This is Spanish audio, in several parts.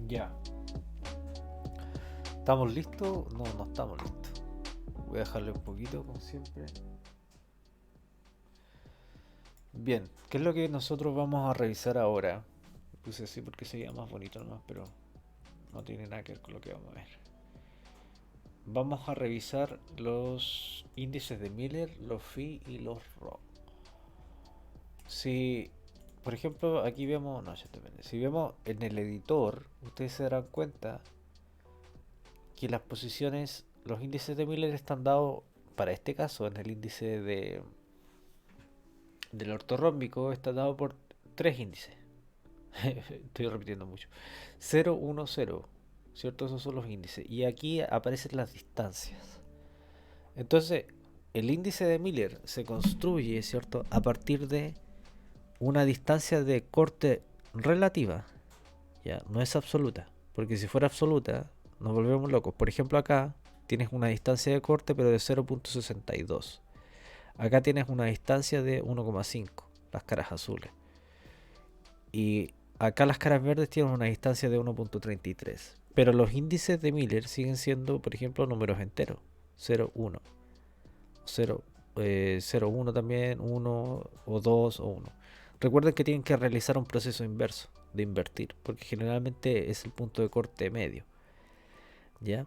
Ya. ¿Estamos listos? No, no estamos listos. Voy a dejarle un poquito, como siempre. Bien, ¿qué es lo que nosotros vamos a revisar ahora? Puse así porque sería más bonito nomás, pero no tiene nada que ver con lo que vamos a ver. Vamos a revisar los índices de Miller, los phi y los rho. Si, por ejemplo, aquí vemos, no, ya depende. Si vemos en el editor, ustedes se darán cuenta que las posiciones, los índices de Miller están dados, para este caso, en el índice del ortorrómbico, está dado por tres índices. Estoy repitiendo mucho. 0, 1, 0. ¿Cierto? Esos son los índices. Y aquí aparecen las distancias. Entonces, el índice de Miller se construye, ¿cierto? A partir de una distancia de corte relativa. Ya, no es absoluta. Porque si fuera absoluta, nos volvemos locos. Por ejemplo, acá tienes una distancia de corte, pero de 0.62. Acá tienes una distancia de 1,5, las caras azules. Y acá las caras verdes tienen una distancia de 1.33. Pero los índices de Miller siguen siendo, por ejemplo, números enteros. 0, 1. 0, 0, 1 también, 1 o 2 o 1. Recuerden que tienen que realizar un proceso inverso de invertir, porque generalmente es el punto de corte medio. ¿Ya?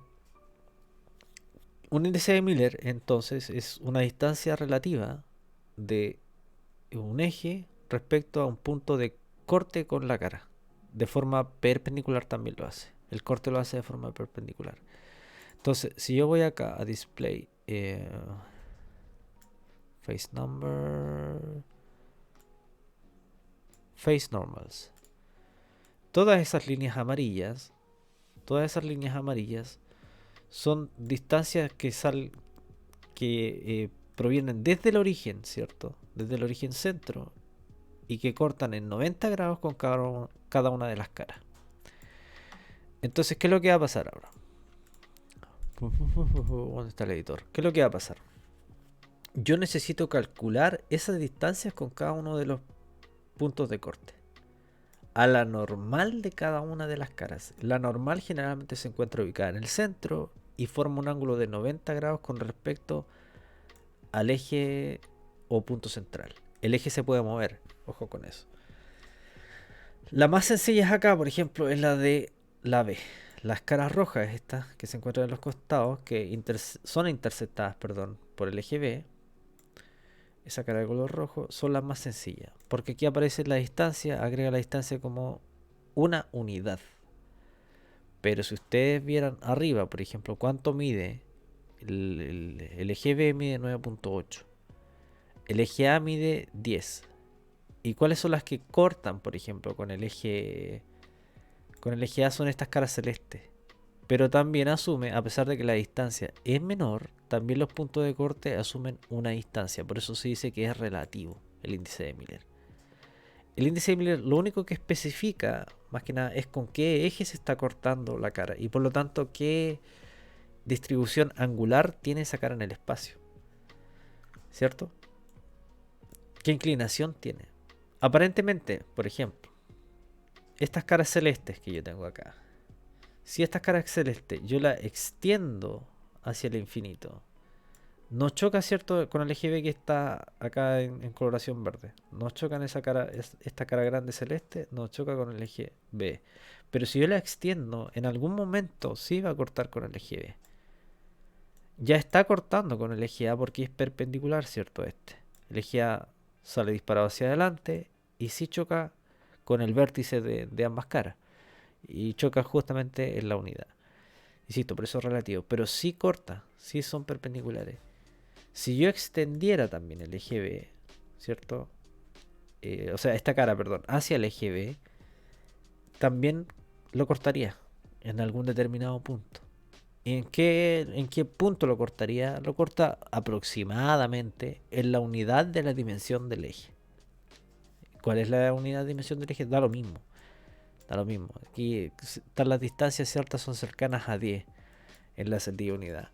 Un índice de Miller, entonces, es una distancia relativa de un eje respecto a un punto de corte con la cara. De forma perpendicular también lo hace. El corte lo hace de forma perpendicular. Entonces, si yo voy acá a display face number, face normals, todas esas líneas amarillas son distancias que provienen desde el origen, ¿cierto? Desde el origen centro y que cortan en 90 grados con cada una de las caras. Entonces, ¿qué es lo que va a pasar ahora? ¿Dónde está el editor? ¿Qué es lo que va a pasar? Yo necesito calcular esas distancias con cada uno de los puntos de corte. A la normal de cada una de las caras. La normal generalmente se encuentra ubicada en el centro y forma un ángulo de 90 grados con respecto al eje o punto central. El eje se puede mover, ojo con eso. La más sencilla es acá, por ejemplo, es la de la B. Las caras rojas, estas que se encuentran en los costados, que son interceptadas, perdón, por el eje B, esa cara de color rojo, son las más sencillas. Porque aquí aparece la distancia, agrega la distancia como una unidad. Pero si ustedes vieran arriba, por ejemplo, cuánto mide, el eje B mide 9.8, el eje A mide 10. ¿Y cuáles son las que cortan, por ejemplo, con el eje A? Son estas caras celestes. Pero también asume, a pesar de que la distancia es menor, también los puntos de corte asumen una distancia. Por eso se dice que es relativo el índice de Miller. El índice de Miller lo único que especifica, más que nada, es con qué eje se está cortando la cara. Y por lo tanto, qué distribución angular tiene esa cara en el espacio. ¿Cierto? ¿Qué inclinación tiene? Aparentemente, por ejemplo, estas caras celestes que yo tengo acá. Si esta cara celeste yo la extiendo hacia el infinito, no choca, ¿cierto? Con el eje B que está acá en coloración verde. No choca en esta cara grande celeste, no choca con el eje B. Pero si yo la extiendo, en algún momento sí va a cortar con el eje B. Ya está cortando con el eje A porque es perpendicular, ¿cierto? El eje A sale disparado hacia adelante y sí choca con el vértice de ambas caras. Y choca justamente en la unidad. Insisto, por eso es relativo. Pero sí corta, sí son perpendiculares. Si yo extendiera también el eje B, ¿cierto? O sea, esta cara, perdón, hacia el eje B, también lo cortaría en algún determinado punto. ¿En qué punto lo cortaría? Lo corta aproximadamente en la unidad de la dimensión del eje. ¿Cuál es la unidad de dimensión del eje? Da lo mismo. Da lo mismo. Aquí las distancias ciertas son cercanas a 10 en la sentido unidad.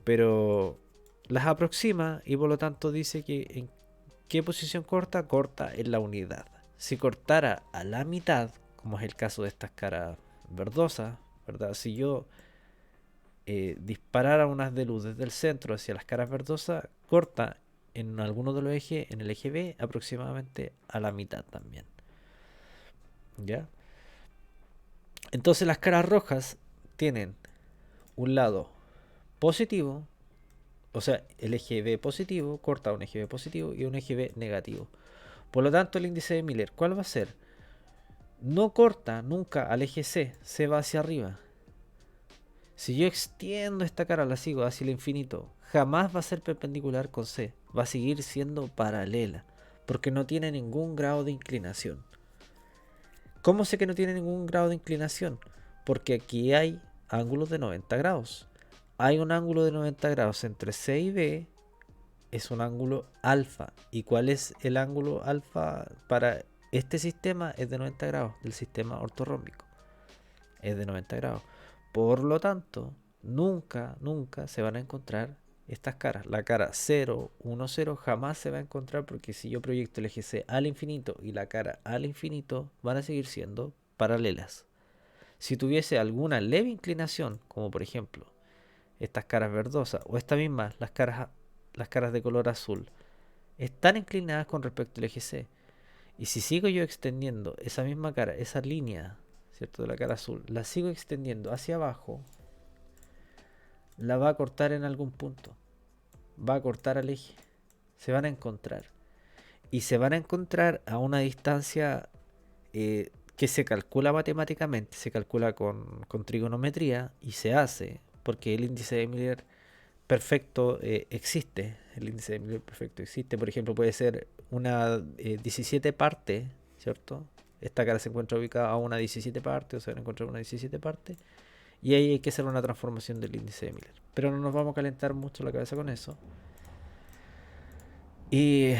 Pero las aproxima y por lo tanto dice que en qué posición corta, corta en la unidad. Si cortara a la mitad, como es el caso de estas caras verdosa, ¿verdad? Si yo disparara unas de luz desde el centro hacia las caras verdosas, corta en alguno de los ejes, en el eje B, aproximadamente a la mitad también. ¿Ya? Entonces las caras rojas tienen un lado positivo, o sea, el eje B positivo corta un eje B positivo y un eje B negativo. Por lo tanto, el índice de Miller, ¿cuál va a ser? No corta nunca al eje C, C va hacia arriba. Si yo extiendo esta cara, la sigo hacia el infinito, jamás va a ser perpendicular con C, va a seguir siendo paralela, porque no tiene ningún grado de inclinación. ¿Cómo sé que no tiene ningún grado de inclinación? Porque aquí hay ángulos de 90 grados. Hay un ángulo de 90 grados entre C y B, es un ángulo alfa. ¿Y cuál es el ángulo alfa para este sistema? Es de 90 grados, del sistema ortorrómbico. Es de 90 grados. Por lo tanto, nunca se van a encontrar estas caras. La cara 0, 1, 0 jamás se va a encontrar, porque si yo proyecto el eje C al infinito y la cara al infinito, van a seguir siendo paralelas. Si tuviese alguna leve inclinación, como por ejemplo estas caras verdosas o esta misma, las caras de color azul, están inclinadas con respecto al eje C. Y si sigo yo extendiendo esa misma cara, esa línea, ¿cierto? De la cara azul, la sigo extendiendo hacia abajo, la va a cortar en algún punto. Va a cortar al eje. Se van a encontrar. Y se van a encontrar a una distancia que se calcula matemáticamente, se calcula con trigonometría y se hace porque el índice de Miller perfecto existe. El índice de Miller perfecto existe. Por ejemplo, puede ser una 17 parte, ¿cierto? Esta cara se encuentra ubicada a una 17 parte, o se van a encontrar una 17 parte. Y ahí hay que hacer una transformación del índice de Miller. Pero no nos vamos a calentar mucho la cabeza con eso. Y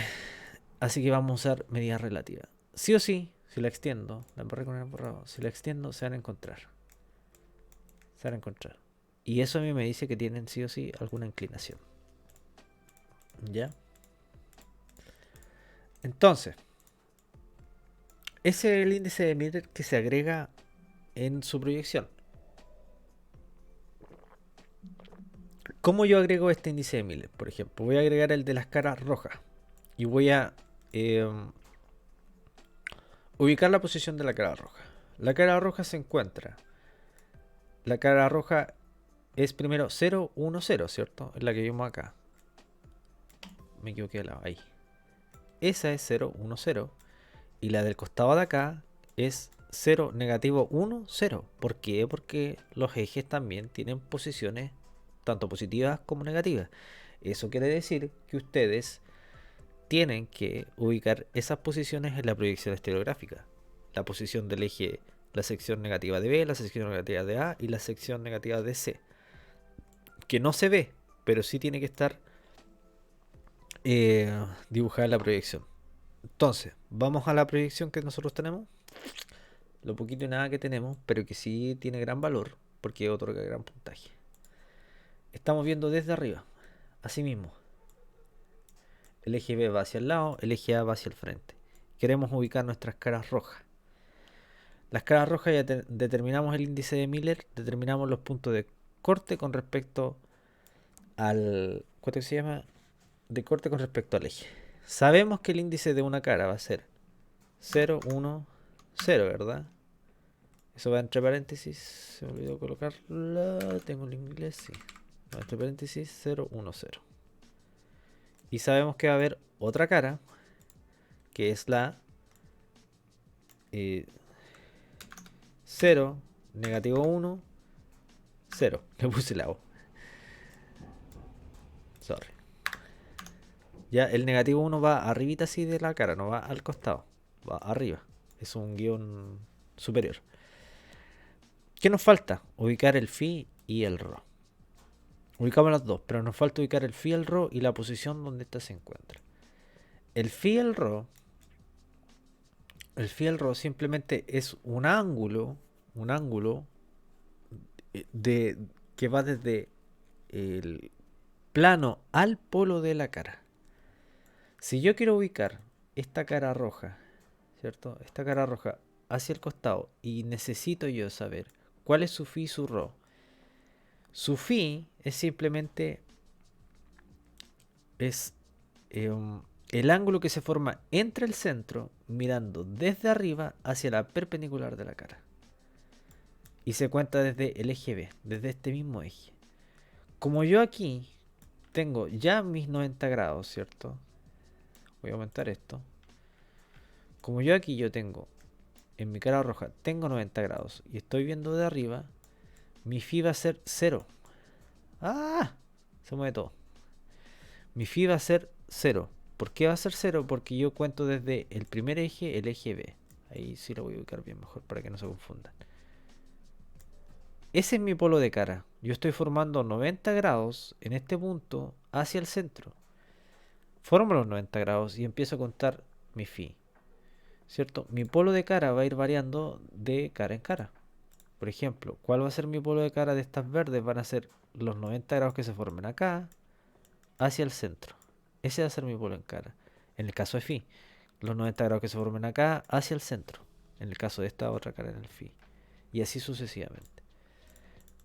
así que vamos a usar medida relativa. Sí o sí, si la extiendo, la embarré con el borrado, si la extiendo se van a encontrar. Se van a encontrar. Y eso a mí me dice que tienen sí o sí alguna inclinación. ¿Ya? Entonces, ese es el índice de Miller que se agrega en su proyección. ¿Cómo yo agrego este índice de Miller? Por ejemplo, voy a agregar el de las caras rojas. Y voy a ubicar la posición de la cara roja. La cara roja se encuentra. La cara roja es primero 0, 1, 0, ¿cierto? Es la que vimos acá. Me equivoqué de lado, ahí. Esa es 0, 1, 0. Y la del costado de acá es 0, negativo 1, 0. ¿Por qué? Porque los ejes también tienen posiciones tanto positivas como negativas. Eso quiere decir que ustedes tienen que ubicar esas posiciones en la proyección estereográfica. La posición del eje, la sección negativa de B, la sección negativa de A y la sección negativa de C. Que no se ve, pero sí tiene que estar dibujada en la proyección. Entonces, vamos a la proyección que nosotros tenemos. Lo poquito y nada que tenemos, pero que sí tiene gran valor, porque otorga gran puntaje. Estamos viendo desde arriba, así mismo. El eje B va hacia el lado, el eje A va hacia el frente. Queremos ubicar nuestras caras rojas. Las caras rojas ya determinamos el índice de Miller, determinamos los puntos de corte con respecto al... ¿Cuánto se llama? De corte con respecto al eje. Sabemos que el índice de una cara va a ser 0, 1, 0, ¿verdad? Eso va entre paréntesis. Se me olvidó colocarla. Tengo el inglés, sí. No, entre paréntesis 0, 1, 0. Y sabemos que va a haber otra cara, que es la 0, negativo 1, 0. Le puse la O. Sorry. Ya el negativo 1 va arribita así de la cara, no va al costado. Va arriba. Es un guión superior. ¿Qué nos falta? Ubicar el phi y el rho. Ubicamos las dos, pero nos falta ubicar el phi, el rho y la posición donde ésta se encuentra. El phi y el rho simplemente es un ángulo de, que va desde el plano al polo de la cara. Si yo quiero ubicar esta cara roja, ¿cierto? Esta cara roja hacia el costado y necesito yo saber ¿Cuál es su phi y su rho? Su phi es simplemente es el ángulo que se forma entre el centro mirando desde arriba hacia la perpendicular de la cara. Y se cuenta desde el eje B, desde este mismo eje. Como yo aquí tengo ya mis 90 grados, ¿cierto? Voy a aumentar esto. Como yo aquí yo tengo, en mi cara roja, tengo 90 grados y estoy viendo de arriba, mi phi va a ser 0. ¡Ah! Se mueve todo. Mi phi va a ser 0. ¿Por qué va a ser 0? Porque yo cuento desde el primer eje, el eje B. Ahí sí lo voy a ubicar bien mejor para que no se confundan. Ese es mi polo de cara. Yo estoy formando 90 grados en este punto hacia el centro. Formo los 90 grados y empiezo a contar mi phi. ¿Cierto? Mi polo de cara va a ir variando de cara en cara. Por ejemplo, ¿cuál va a ser mi polo de cara de estas verdes? Van a ser los 90 grados que se formen acá hacia el centro. Ese va a ser mi polo en cara. En el caso de phi, los 90 grados que se formen acá hacia el centro. En el caso de esta otra cara en el phi. Y así sucesivamente.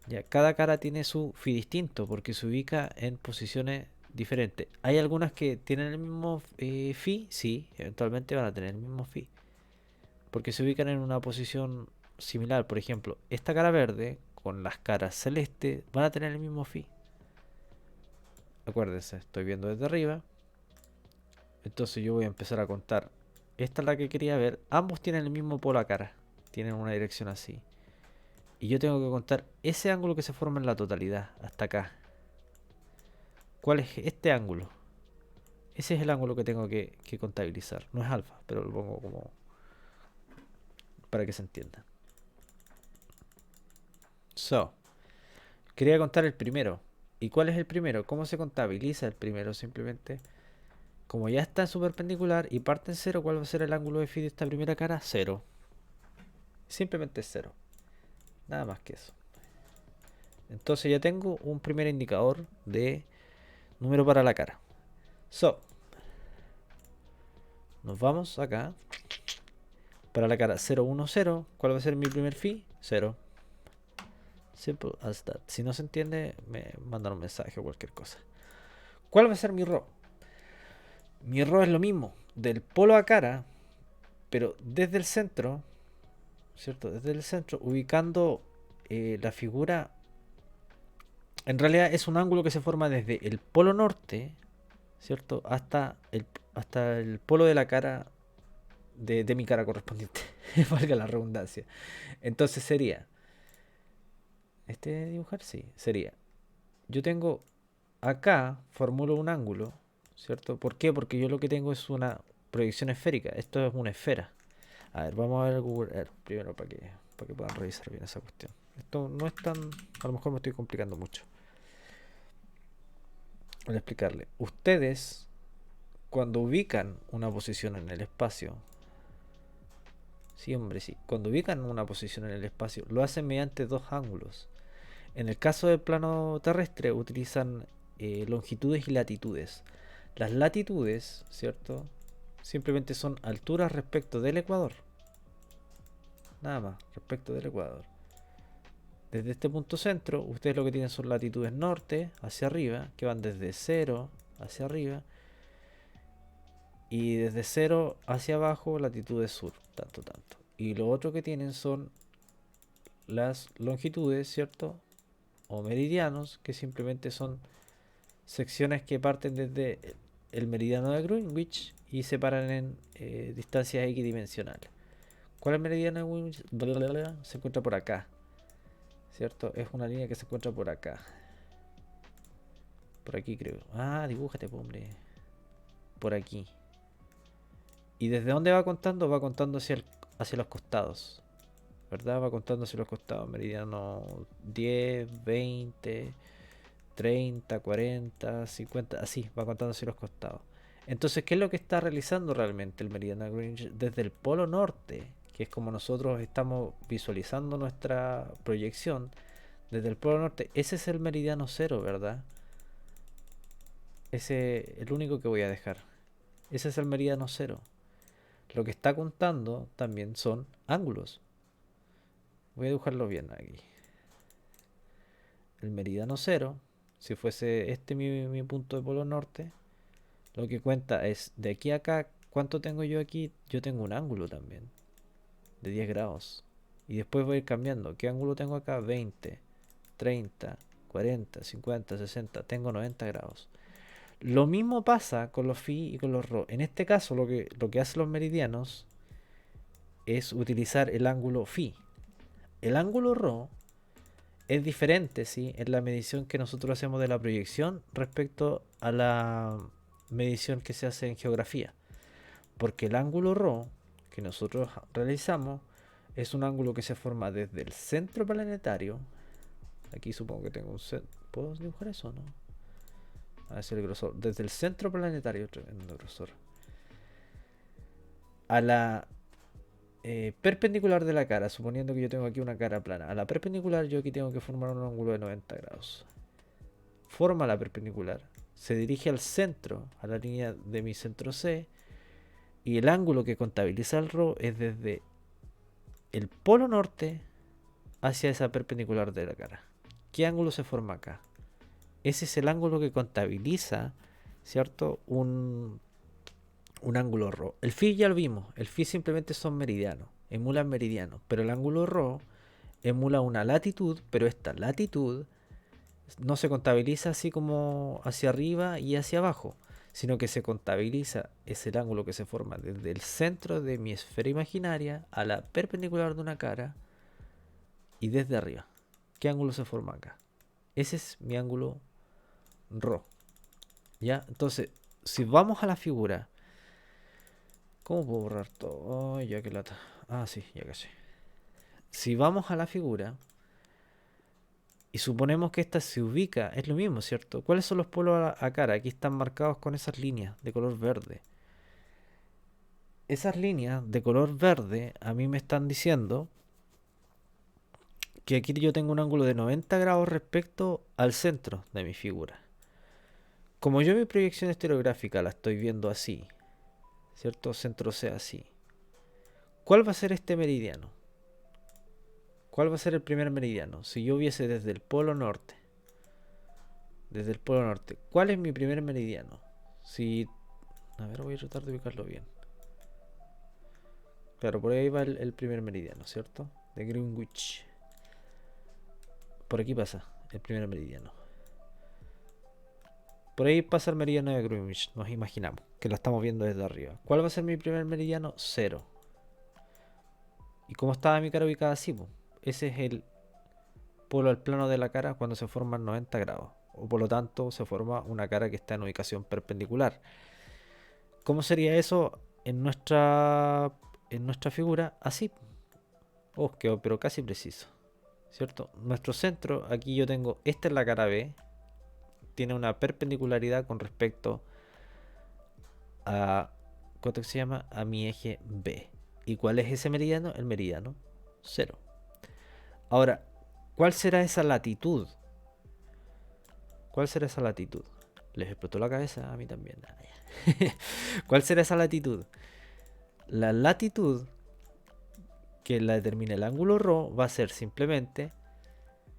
Ya, cada cara tiene su phi distinto porque se ubica en posiciones diferentes. Hay algunas que tienen el mismo phi, sí, eventualmente van a tener el mismo phi. Porque se ubican en una posición similar. Por ejemplo, esta cara verde con las caras celeste van a tener el mismo phi. Acuérdense, estoy viendo desde arriba. Entonces yo voy a empezar a contar. Esta es la que quería ver. Ambos tienen el mismo polo a cara. Tienen una dirección así. Y yo tengo que contar ese ángulo que se forma en la totalidad, hasta acá. ¿Cuál es este ángulo? Ese es el ángulo que tengo que contabilizar. No es alfa, pero lo pongo como para que se entienda. So, quería contar el primero. ¿Y cuál es el primero? ¿Cómo se contabiliza el primero? Simplemente, como ya está en su perpendicular y parte en cero, ¿cuál va a ser el ángulo de phi de esta primera cara? Cero. Simplemente cero. Nada más que eso. Entonces ya tengo un primer indicador de número para la cara. So, nos vamos acá. Para la cara 0, 1, 0. ¿Cuál va a ser mi primer phi? 0. Simple as that. Si no se entiende, me mandan un mensaje o cualquier cosa. ¿Cuál va a ser mi rho? Mi rho es lo mismo. Del polo a cara, pero desde el centro, ¿cierto? Desde el centro, ubicando la figura. En realidad es un ángulo que se forma desde el polo norte, ¿cierto? Hasta el polo de la cara de mi cara correspondiente. Valga la redundancia. Entonces sería. ¿Este dibujar? Sí, sería. Yo tengo acá, formulo un ángulo, ¿cierto? ¿Por qué? Porque yo lo que tengo es una proyección esférica. Esto es una esfera. A ver, vamos a ver Google Earth primero para que puedan revisar bien esa cuestión. Esto no es tan. A lo mejor me estoy complicando mucho. Voy a explicarle. Ustedes, cuando ubican una posición en el espacio, sí, hombre, sí. Cuando ubican una posición en el espacio, lo hacen mediante dos ángulos. En el caso del plano terrestre, utilizan longitudes y latitudes. Las latitudes, ¿cierto? Simplemente son alturas respecto del ecuador. Nada más, respecto del ecuador. Desde este punto centro, ustedes lo que tienen son latitudes norte hacia arriba, que van desde 0 hacia arriba. Y desde 0 hacia abajo, latitudes sur, tanto, tanto. Y lo otro que tienen son las longitudes, ¿cierto? O meridianos, que simplemente son secciones que parten desde el meridiano de Greenwich y se paran en distancias equidimensionales. ¿Cuál es el meridiano de Greenwich? Se encuentra por acá, ¿cierto? Es una línea que se encuentra por acá. Por aquí creo. Ah, dibújate, hombre. Por aquí. ¿Y desde dónde va contando? Va contando hacia los costados, ¿verdad? Va contando hacia los costados. Meridiano 10, 20, 30, 40, 50, así, va contando hacia los costados. Entonces, ¿qué es lo que está realizando realmente el meridiano de Greenwich? Desde el polo norte, que es como nosotros estamos visualizando nuestra proyección, desde el polo norte, ese es el meridiano cero, ¿verdad? Ese es el único que voy a dejar. Ese es el meridiano cero. Lo que está contando también son ángulos. Voy a dibujarlo bien aquí. El meridiano cero, si fuese este mi punto de polo norte, lo que cuenta es de aquí a acá, ¿cuánto tengo yo aquí? Yo tengo un ángulo también, de 10 grados. Y después voy a ir cambiando. ¿Qué ángulo tengo acá? 20, 30, 40, 50, 60. Tengo 90 grados. Lo mismo pasa con los phi y con los rho. En este caso, lo que hacen los meridianos es utilizar el ángulo phi. El ángulo rho es diferente, ¿sí? En la medición que nosotros hacemos de la proyección respecto a la medición que se hace en geografía. Porque el ángulo ρ que nosotros realizamos es un ángulo que se forma desde el centro planetario. Aquí supongo que tengo un centro. ¿Puedo dibujar eso o no? A ver si el grosor. Desde el centro planetario, tremendo grosor, a la perpendicular de la cara, suponiendo que yo tengo aquí una cara plana. A la perpendicular yo aquí tengo que formar un ángulo de 90 grados. Forma la perpendicular. Se dirige al centro, a la línea de mi centro C. Y el ángulo que contabiliza el ρ es desde el polo norte hacia esa perpendicular de la cara. ¿Qué ángulo se forma acá? Ese es el ángulo que contabiliza, ¿cierto? Un ángulo ρ. El phi ya lo vimos. El phi simplemente son meridianos, emulan meridianos. Pero el ángulo ρ emula una latitud, pero esta latitud no se contabiliza así como hacia arriba y hacia abajo, sino que se contabiliza, es el ángulo que se forma desde el centro de mi esfera imaginaria a la perpendicular de una cara y desde arriba. ¿Qué ángulo se forma acá? Ese es mi ángulo ρ. ¿Ya? Entonces, si vamos a la figura, ¿cómo puedo borrar todo? Oh, ya que lata. Ah, sí, ya que sé. Si vamos a la figura y suponemos que esta se ubica, es lo mismo, ¿cierto? ¿Cuáles son los polos a cara? Aquí están marcados con esas líneas de color verde. Esas líneas de color verde a mí me están diciendo que aquí yo tengo un ángulo de 90 grados respecto al centro de mi figura. Como yo mi proyección estereográfica la estoy viendo así, ¿cierto? Centro C así. ¿Cuál va a ser este meridiano? ¿Cuál va a ser el primer meridiano? Si yo viese desde el polo norte. Desde el polo norte. ¿Cuál es mi primer meridiano? Si... A ver, voy a tratar de ubicarlo bien. Claro, por ahí va el primer meridiano, ¿cierto? De Greenwich. Por aquí pasa el primer meridiano. Por ahí pasa el meridiano de Greenwich, nos imaginamos, que lo estamos viendo desde arriba. ¿Cuál va a ser mi primer meridiano? 0. ¿Y cómo estaba mi cara ubicada así? Ese es el polo al plano de la cara cuando se forman 90 grados. O por lo tanto se forma una cara que está en ubicación perpendicular. ¿Cómo sería eso en nuestra figura? Así. Oh, quedó pero casi preciso. ¿Cierto? Nuestro centro, aquí yo tengo, esta es la cara B. Tiene una perpendicularidad con respecto a, ¿cuánto se llama? A mi eje B. ¿Y cuál es ese meridiano? El meridiano 0. Ahora, ¿cuál será esa latitud? ¿Cuál será esa latitud? Les explotó la cabeza a mí también. ¿Cuál será esa latitud? La latitud que la determina el ángulo ρ va a ser simplemente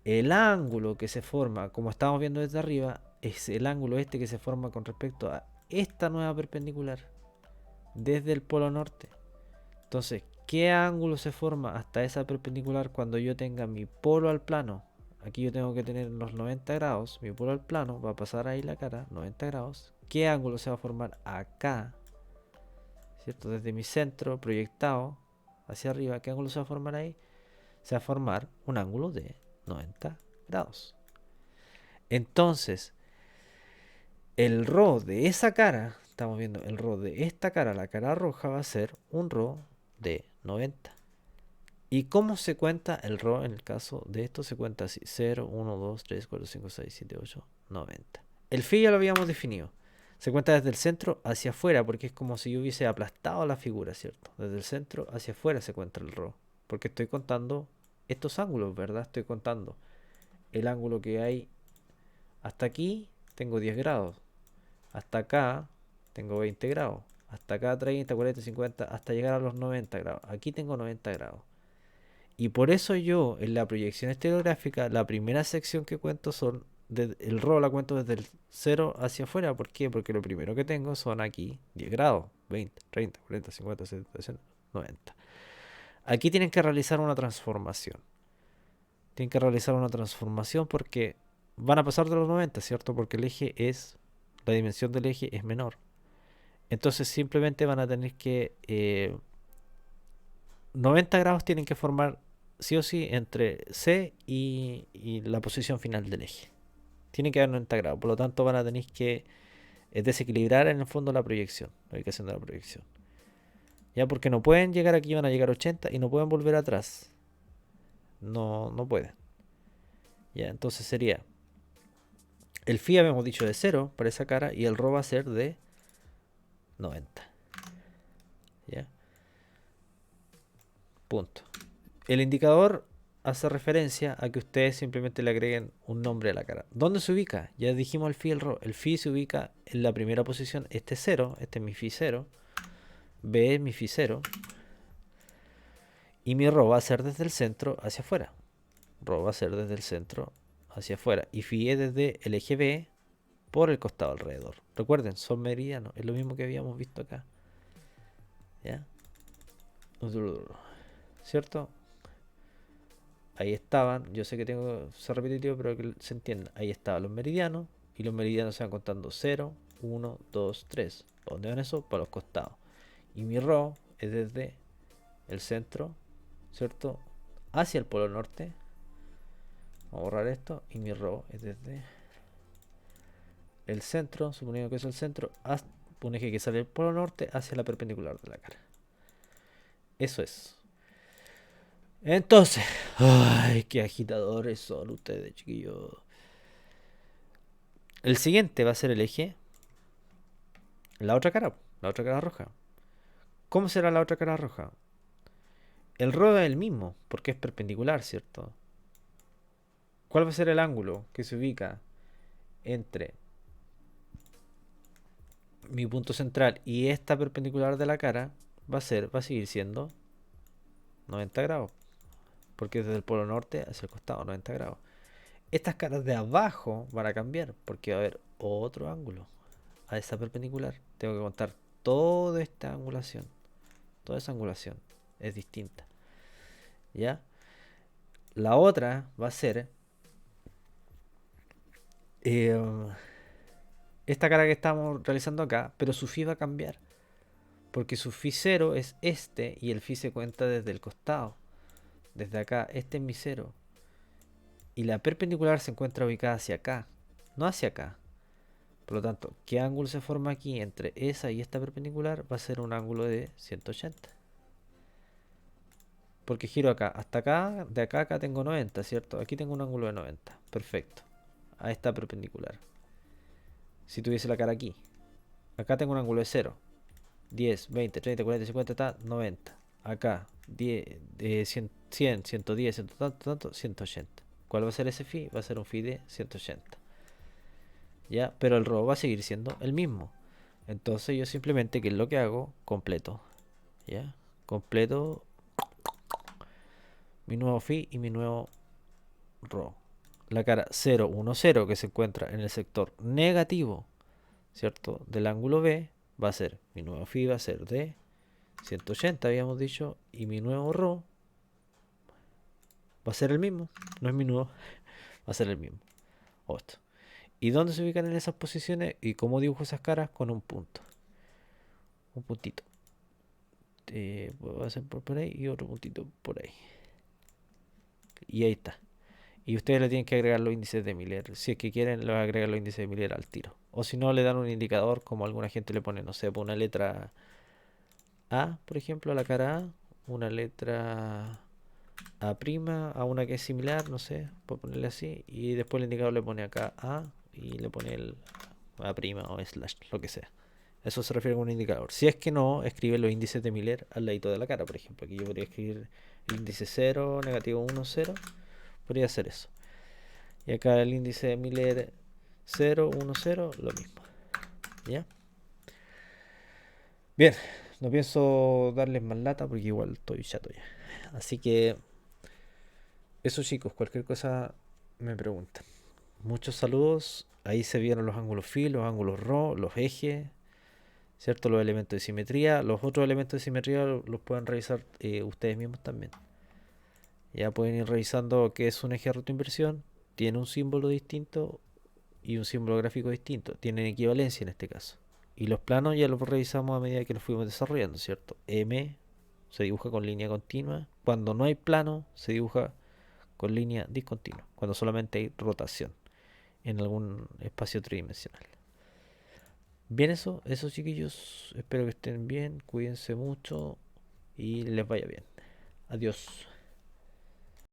el ángulo que se forma, como estamos viendo desde arriba, es el ángulo este que se forma con respecto a esta nueva perpendicular desde el polo norte. Entonces, ¿qué ángulo se forma hasta esa perpendicular cuando yo tenga mi polo al plano? Aquí yo tengo que tener los 90 grados, mi polo al plano, va a pasar ahí la cara, 90 grados. ¿Qué ángulo se va a formar acá? ¿Cierto? Desde mi centro proyectado hacia arriba, ¿qué ángulo se va a formar ahí? Se va a formar un ángulo de 90 grados. Entonces, el ρ de esa cara, estamos viendo el ρ de esta cara, la cara roja, va a ser un ρ de 90. ¿Y cómo se cuenta el ρ en el caso de esto? Se cuenta así: 0, 1, 2, 3, 4, 5, 6, 7, 8, 90. El phi ya lo habíamos definido. Se cuenta desde el centro hacia afuera, porque es como si yo hubiese aplastado la figura, ¿cierto? Desde el centro hacia afuera se cuenta el ρ. Porque estoy contando estos ángulos, ¿verdad? Estoy contando el ángulo que hay hasta aquí, tengo 10 grados. Hasta acá tengo 20 grados. Hasta acá 30, 40, 50, hasta llegar a los 90 grados. Aquí tengo 90 grados. Y por eso yo en la proyección estereográfica, la primera sección que cuento son, el RAW la cuento desde el 0 hacia afuera. ¿Por qué? Porque lo primero que tengo son aquí 10 grados, 20, 30, 40, 50, 60, 70, 90. Aquí tienen que realizar una transformación. Tienen que realizar una transformación porque van a pasar de los 90, ¿cierto? Porque el eje es, la dimensión del eje es menor. Entonces simplemente van a tener que 90 grados tienen que formar sí o sí entre C y la posición final del eje. Tiene que haber 90 grados, por lo tanto van a tener que desequilibrar en el fondo la proyección, la ubicación de la proyección. Ya, porque no pueden llegar aquí, van a llegar a 80 y no pueden volver atrás. No, no pueden. Ya, entonces sería el phi habíamos dicho de 0 para esa cara y el rho va a ser de 90. Ya, punto. El indicador hace referencia a que ustedes simplemente le agreguen un nombre a la cara. ¿Dónde se ubica? Ya dijimos el phi y el rho. El phi se ubica en la primera posición. Este es 0, este es mi phi 0. B es mi phi 0. Y mi rho va a ser desde el centro hacia afuera. Rho va a ser desde el centro hacia afuera. Y phi es desde el eje B por el costado alrededor. Recuerden, son meridianos. Es lo mismo que habíamos visto acá. ¿Ya? ¿Cierto? Ahí estaban. Yo sé que tengo que ser repetitivo, pero que se entienda. Ahí estaban los meridianos. Y los meridianos se van contando 0, 1, 2, 3. ¿Para dónde van eso? Para los costados. Y mi rho es desde el centro, ¿cierto? Hacia el polo norte. Vamos a borrar esto. Y mi rho es desde el centro, suponiendo que es el centro, hasta un eje que sale del polo norte hacia la perpendicular de la cara. Eso es. Entonces, ay, qué agitadores son ustedes, chiquillos. El siguiente va a ser el eje, la otra cara roja. ¿Cómo será la otra cara roja? El rho es el mismo, porque es perpendicular, ¿cierto? ¿Cuál va a ser el ángulo que se ubica entre mi punto central y esta perpendicular de la cara? Va a seguir siendo 90 grados, porque es desde el polo norte hacia el costado, 90 grados. Estas caras de abajo van a cambiar, porque va a haber otro ángulo a esa perpendicular. Tengo que contar toda esta angulación. Toda esa angulación es distinta. ¿Ya? La otra va a ser eh, esta cara que estamos realizando acá, pero su phi va a cambiar. Porque su phi 0 es este y el phi se cuenta desde el costado. Desde acá, este es mi 0. Y la perpendicular se encuentra ubicada hacia acá, no hacia acá. Por lo tanto, ¿qué ángulo se forma aquí entre esa y esta perpendicular? Va a ser un ángulo de 180. Porque giro acá, hasta acá, de acá a acá tengo 90, ¿cierto? Aquí tengo un ángulo de 90. Perfecto. A esta perpendicular. Si tuviese la cara aquí. Acá tengo un ángulo de 0. 10, 20, 30, 40, 50, está 90. Acá, 10, 100, 100, 110, 100, tanto, tanto, 180. ¿Cuál va a ser ese phi? Va a ser un phi de 180. ¿Ya? Pero el rho va a seguir siendo el mismo. Entonces yo simplemente, ¿qué es lo que hago? Completo. ¿Ya? Completo mi nuevo phi y mi nuevo rho. La cara 0, 1, 0 que se encuentra en el sector negativo, ¿cierto? Del ángulo B va a ser, mi nuevo phi va a ser de 180, habíamos dicho, y mi nuevo rho va a ser el mismo, no es mi nuevo, va a ser el mismo. Esto. ¿Y dónde se ubican en esas posiciones? ¿Y cómo dibujo esas caras? Con un punto. Un puntito. Voy a hacer por ahí y otro puntito por ahí. Y ahí está. Y ustedes le tienen que agregar los índices de Miller. Si es que quieren, le van a agregar los índices de Miller al tiro. O si no, le dan un indicador, como alguna gente le pone, no sé, una letra A, por ejemplo, a la cara A. Una letra A', a una que es similar, no sé, por ponerle así. Y después el indicador le pone acá A y le pone el A' o slash, lo que sea. Eso se refiere a un indicador. Si es que no, escribe los índices de Miller al ladito de la cara, por ejemplo. Aquí yo podría escribir el índice 0, negativo 1, 0. Podría hacer eso. Y acá el índice de Miller 0, 1, 0, lo mismo. ¿Ya? Bien, no pienso darles más lata porque igual estoy chato ya. Así que Eso chicos, cualquier cosa me preguntan. Muchos saludos. Ahí se vieron los ángulos phi, los ángulos rho, los ejes, ¿cierto? Los elementos de simetría. Los otros elementos de simetría los pueden revisar ustedes mismos también. Ya pueden ir revisando qué es un eje de rotoinversión. Tiene un símbolo distinto y un símbolo gráfico distinto. Tienen equivalencia en este caso. Y los planos ya los revisamos a medida que los fuimos desarrollando, ¿cierto? M se dibuja con línea continua. Cuando no hay plano, se dibuja con línea discontinua. Cuando solamente hay rotación en algún espacio tridimensional. Bien, eso chiquillos. Espero que estén bien. Cuídense mucho y les vaya bien. Adiós.